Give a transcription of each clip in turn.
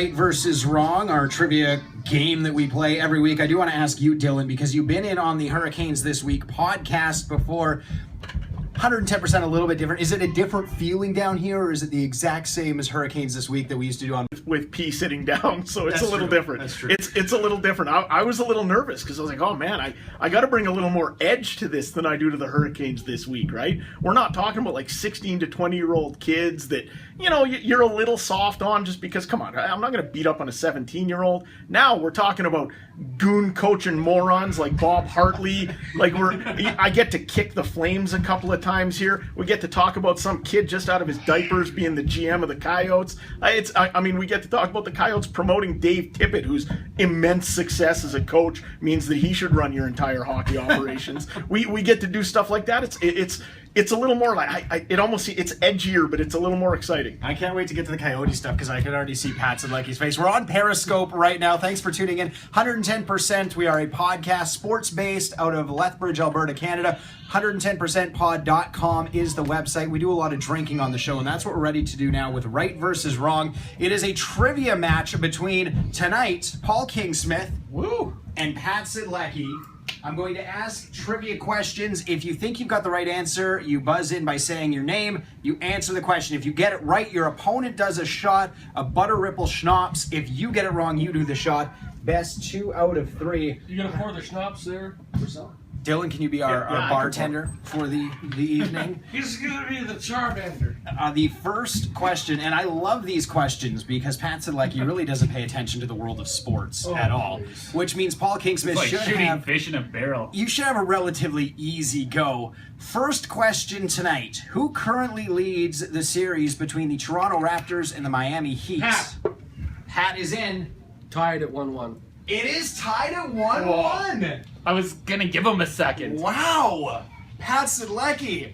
Right versus wrong, our trivia game that we play every week. I do want to ask you, Dylan, because you've been in on the Hurricanes This Week podcast before. 110% a little bit different. Is it a different feeling down here, or is it the exact same as Hurricanes This Week that we used to do on with P sitting down? So it's That's a little true. different. That's true. It's a little different. I was a little nervous because I was like, oh man, I got to bring a little more edge to this than I do to the Hurricanes This Week, right? We're not talking about like 16 to 20-year-old kids that, you know, you're a little soft on just because, come on, I'm not going to beat up on a 17-year-old. Now we're talking about goon coaching morons like Bob Hartley. Like I get to kick the Flames a couple of times here. We get to talk about some kid just out of his diapers being the GM of the Coyotes. I mean, we get to talk about the Coyotes promoting Dave Tippett, whose immense success as a coach means that he should run your entire hockey operations. We get to do stuff like that. It's a little more like it's edgier, but it's a little more exciting. I can't wait to get to the Coyote stuff because I can already see Pat Siedlecki's face. We're on Periscope right now. Thanks for tuning in. 110%. We are a podcast, sports-based, out of Lethbridge, Alberta, Canada. 110percentpod.com is the website. We do a lot of drinking on the show, and that's what we're ready to do now with Right versus Wrong. It is a trivia match between tonight, Paul Kingsmith, and Pat Siedlecki. I'm going to ask trivia questions. If you think you've got the right answer, you buzz in by saying your name. You answer the question. If you get it right, your opponent does a shot, a butter ripple schnapps. If you get it wrong, you do the shot. Best 2 out of 3. You gonna pour the schnapps there yourself? Dylan, can you be our bartender for the evening? He's gonna be the charbender. The first question, and I love these questions because Pat Siedlecki really doesn't pay attention to the world of sports at all, which means Paul Kingsmith It's like should shooting have fish in a barrel. You should have a relatively easy go. First question tonight. Who currently leads the series between the Toronto Raptors and the Miami Heat? Pat is in. Tied at 1-1. It is tied at 1-1. I was gonna give him a second. Wow. Pat Siedlecki.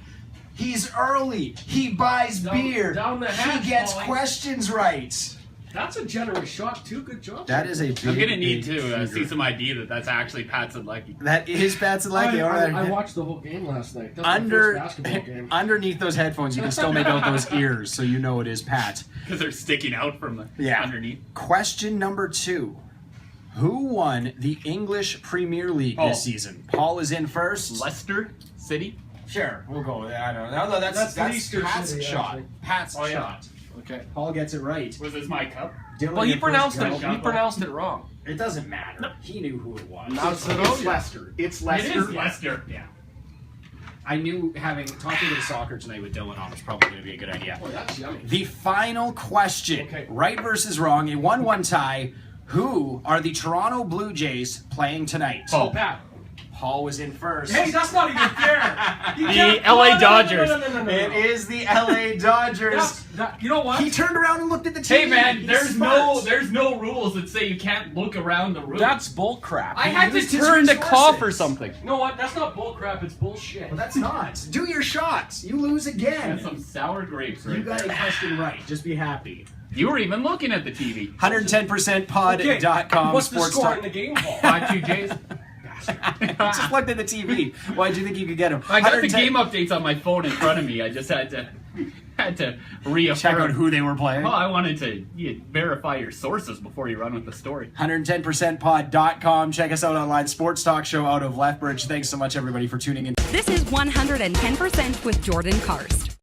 He's early. He buys beer. Down the hatch, he gets Paulie. questions right. That's a generous shot too. Good job. That is a big, I'm gonna need big to see figure. some ID that that's actually Pat Siedlecki. That is Pat Siedlecki. All right. I watched the whole game last night. That's my first basketball game. Underneath those headphones, you can still make out those ears, so you know it is Pat. Because they're sticking out from the underneath. Question number 2. Who won the English Premier League this season? Paul is in first. Leicester City. Sure, we'll go with that. I don't know. No, that's Leicester Pat's City, shot. actually. Pat's Oh, yeah. shot. Okay. Paul gets it right. Was this my cup? Dylan Well, he in pronounced first it. go. He pronounced it wrong. It doesn't matter. He knew who it was. That's it. It's Leicester. It's Leicester. It is Leicester. Yeah. I knew talking to soccer tonight with Dylan on was probably going to be a good idea. Oh, that's yummy. The final question, Okay. right versus wrong, a 1-1 tie. Who are the Toronto Blue Jays playing tonight? Paul. Pat. Paul was in first. Hey, that's not even fair. You The can't- LA no, Dodgers. No. It is the LA Dodgers. You know what? He turned around and looked at the TV. Hey man, He's there's smart. no rules that say you can't look around the room. That's bull crap. I had to used his turn to cough or resources. something. You know what? That's not bull crap. It's bullshit. Well, that's not. Do your shots. You lose again. That's some sour grapes right You got a there. question right. Just be happy. You were even looking at the TV. 110percentpod.com. What's the sports score talk. in the game, Paul? 5-2 Jays. Just looked at the TV. Why'd you think you could get him? I got the 110 game updates on my phone in front of me. I just had to reaffirm. Check out who they were playing. Well, I wanted to verify your sources before you run with the story. 110percentpod.com. Check us out online. Sports talk show out of Lethbridge. Thanks so much, everybody, for tuning in. This is 110% with Jordan Karst.